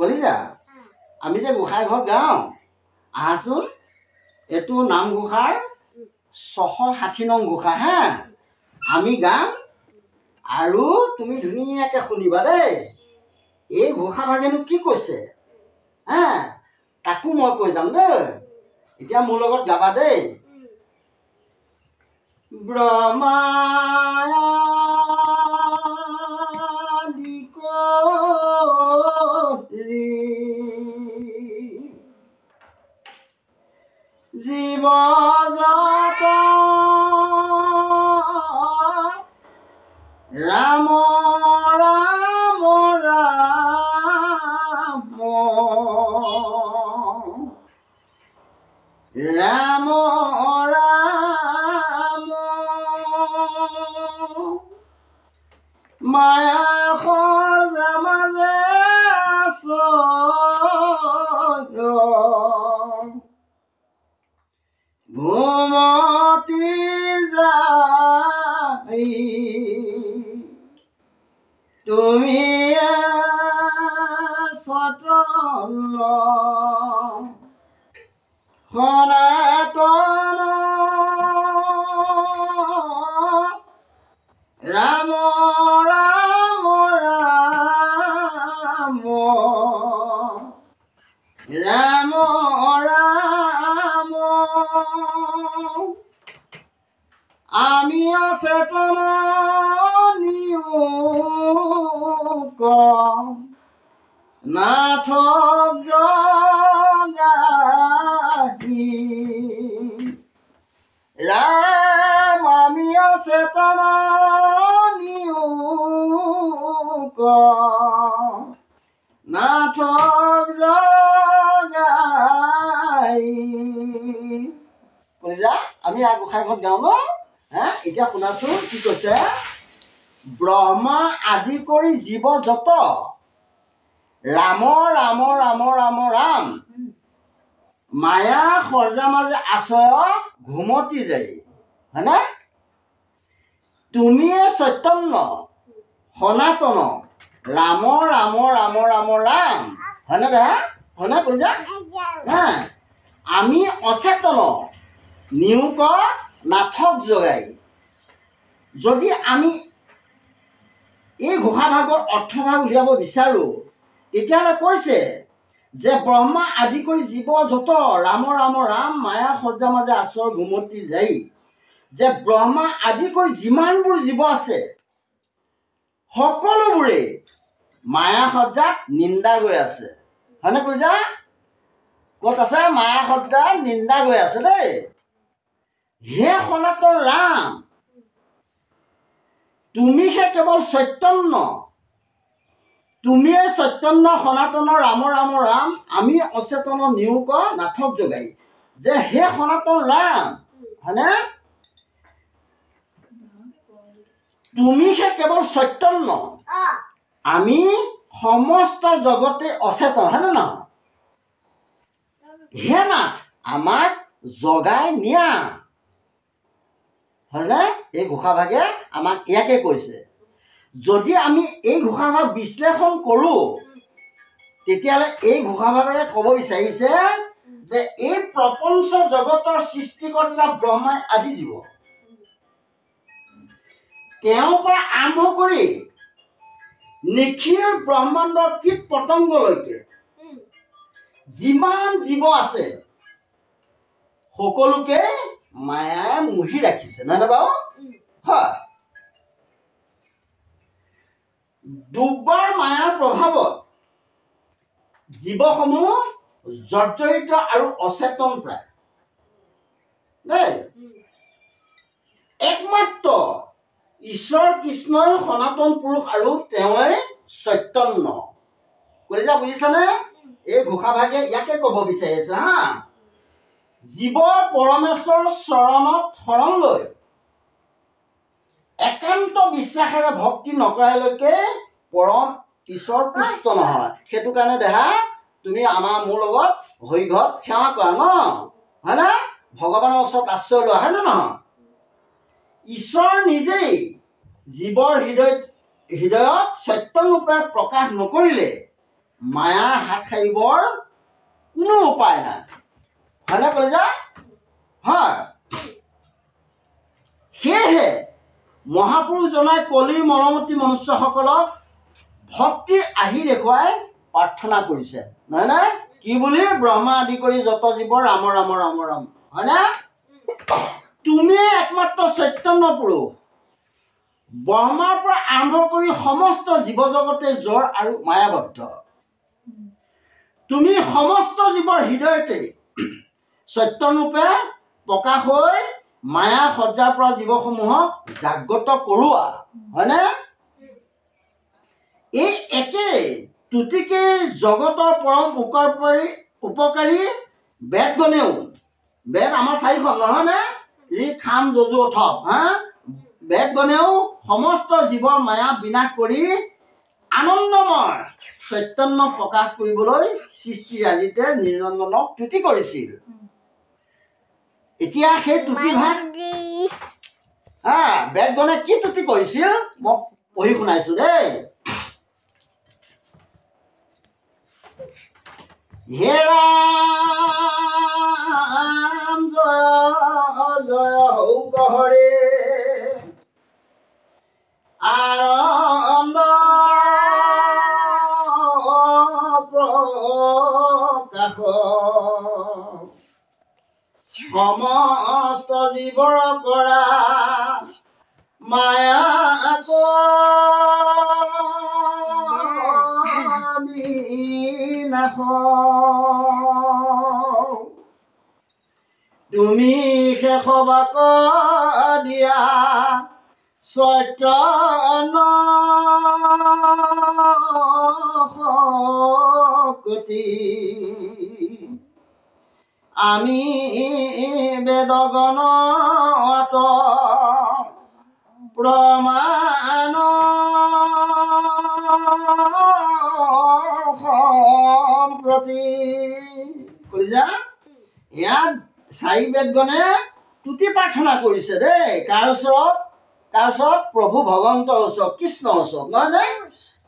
কলিজা আমি যে গোসাঁই ঘৰত গাওঁ আহাচোন এইটো নামঘোষাৰ 660 নং ঘোষা হা আমি গাম আৰু তুমি ধুনীয়াকৈ শুনিবা দেই এই ঘোষা ভাগেনো কি কৈছে হা তাকো মই কৈ যাম দেই এতিয়া মোৰ লগত গাবা দেই ব্ৰহ্মাদি কৰি জীৱ জগত ৰাম ৰাম ৰাম ৰাম ৰাম মায়া খৰ্জা মাজে ঘুমতি যাই তুমি স্বতন্ত্ৰ সনাতন ৰাম ৰাম ৰাম ৰাম ৰাম আমি অচেতন নিয়োগ নাথক জগাহি ৰাম আমি অচেতন নিয়োগ নাথক জগাই কলিজা আমি গোসাঁই ঘৰত গাওঁ ন হা এতিয়া শুনাচোন কি কৈছে ব্ৰহ্মা আদি কৰি জীৱ যত ৰাম ৰাম ৰাম ৰাম ৰাম মায়া খৰ্জা মাজে আশ্ৰয় ঘুমতি যাই হয়নে তুমিয়ে চৈতন্য সনাতন ৰাম ৰাম ৰাম ৰাম ৰাম হয়নে দে হয়নে কলিজা হা আমি অচেতন নিয়োগ নাথক জগাই যদি আমি এই ঘোষা ভাগৰ অৰ্থভাগ উলিয়াব বিচাৰোঁ তেতিয়াহ'লে কৈছে যে ব্ৰহ্মা আদি কৰি জীৱ যত ৰাম ৰাম ৰাম মায়া সজ্জা মাজে আশ্ৰয় ঘুমতি যাই যে ব্ৰহ্মা আদি কৰি যিমানবোৰ জীৱ আছে সকলোবোৰে মায়া সজ্জাত নিন্দা গৈ আছে হয়নে কৈছা ক'ত আছে মায়া সজ্জাত নিন্দা গৈ আছে দেই হে সনাতন ৰাম তুমিহে কেৱল চৈতন্য তুমিয়ে চৈতন্য সনাতন ৰাম ৰাম ৰাম আমি অচেতন নিয়োগ নাথক জগাই যে হে সনাতন ৰাম হয়নে তুমিহে কেৱল চৈতন্য আমি সমস্ত জগতে অচেতন হয়নে নহয় হে নাথ আমাক জগাই নিয়া হয়নে এই ঘোষা ভাগে আমাক ইয়াকে কৈছে যদি আমি এই ঘোষা ভাগ বিশ্লেষণ কৰোঁ তেতিয়াহ'লে এই ঘোষা ভাগে ক'ব বিচাৰিছে যে এই প্ৰপঞ্চ জগতৰ সৃষ্টিকৰ্তা ব্ৰহ্মাই আদি জীৱ তেওঁৰ পৰা আৰম্ভ কৰি নিখিল ব্ৰহ্মাণ্ডৰ কীট পতংগলৈকে যিমান জীৱ আছে সকলোকে মায়াই মুহি ৰাখিছে নহয় বাৰু হয় দুবাৰ মায়াৰ প্ৰভাৱত জীৱসমূহ জৰ্জৰিত আৰু অচেতন প্ৰায় দেই একমাত্ৰ ঈশ্বৰ কৃষ্ণই সনাতন পুৰুষ আৰু তেওঁৱে চৈতন্য কলিজা বুজিছানে এই ঘোষা ভাগে ইয়াকে ক'ব বিচাৰিছে হা জীৱ পৰমেশ্বৰ চৰণত শৰণ লৈ একান্ত বিশ্বাসেৰে ভক্তি নকৰালৈকে পৰম ঈশ্বৰ তুষ্ট নহয় সেইটো কাৰণে দেহা তুমি আমাৰ মোৰ লগত হৰিঘৰত সেৱা কৰা ন হয়নে ভগৱানৰ ওচৰত আশ্ৰয় লোৱা হয়নে নহয় ঈশ্বৰ নিজেই জীৱৰ হৃদয়ত সত্যৰূপে প্ৰকাশ নকৰিলে মায়াৰ হাত সাৰিবৰ কোনো উপায় নাই হয়নে কলিজা হয় সেয়েহে মহাপুৰুষজনাই কলিৰ মৰমতী মনুষ্যসকলক ভক্তিৰ আহি দেখুৱাই প্ৰাৰ্থনা কৰিছে নহয় নে কি বুলি ব্ৰহ্মা আদি কৰি যত জীৱ ৰাম ৰাম ৰাম ৰাম হয়নে তুমি একমাত্ৰ চৈতন্য পুৰুষ ব্ৰহ্মাৰ পৰা আৰম্ভ কৰি সমস্ত জীৱ জগতে জড় আৰু মায়াবদ্ধ তুমি সমস্ত জীৱৰ হৃদয়তে সত্যৰূপে প্ৰকাশ হৈ মায়া সজ্জাৰ পৰা জীৱসমূহক জাগ্ৰত কৰোৱা হয়নে এই একেই তুতিকে জগতৰ পৰম উপকাৰী বেদগণেও বেদ আমাৰ চাৰিখন নহয়নে ঋ খাম যজু অথপ বেদগণেও সমস্ত জীৱৰ মায়া বিনাশ কৰি আনন্দময় চৈতন্য প্ৰকাশ কৰিবলৈ সৃষ্টিৰাজিতে নিৰঞ্জনক তুতি কৰিছিল এতিয়া সেই তুতিভাগ বেদগণে কি তুতি কৰিছিল মই পঢ়ি শুনাইছো দেই হে ৰাম জয় জয় হৌক হৰে আনন্দ প্ৰকাশ সমস্ত জীৱৰ কৰা মায়া বিনাশ তুমি শেষবাক দিয়া চৈতন্য শক্তি আমি বেদগণত প্ৰমাণ সম্প্ৰতি কলিজা ইয়াত চাৰি বেদগণে তুতি প্ৰাৰ্থনা কৰিছে দেই কাৰ ওচৰত প্ৰভু ভগৱন্তৰ ওচৰত কৃষ্ণৰ ওচৰত নহয় নে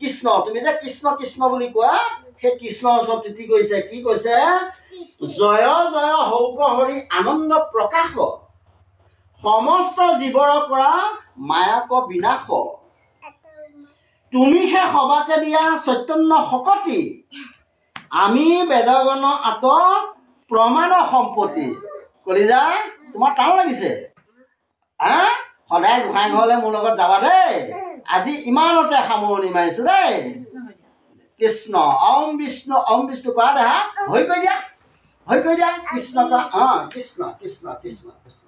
কৃষ্ণ তুমি যে কৃষ্ণ কৃষ্ণ বুলি কোৱা সেই কৃষ্ণৰ ওচৰত তুতি কৰিছে কি কৈছে জয় জয় হৌক হৰি আনন্দ প্ৰকাশ সমস্ত জীৱৰ পৰা মায়াক বিনাশ তুমিহে সবাকে দিয়া চৈতন্য শকতি আমি বেদগণ আত প্ৰমাণ সম্পত্তি কলিজা তোমাৰ টান লাগিছে সদায় গোসাঁই ঘৰলৈ মোৰ লগত যাবা দেই আজি ইমানতে সামৰণি মাৰিছো দেই কৃষ্ণ ওম বিষ্ণু কোৱা দেখা হৈ কৈ দিয়া কৃষ্ণ কোৱা কৃষ্ণ কৃষ্ণ কৃষ্ণ কৃষ্ণ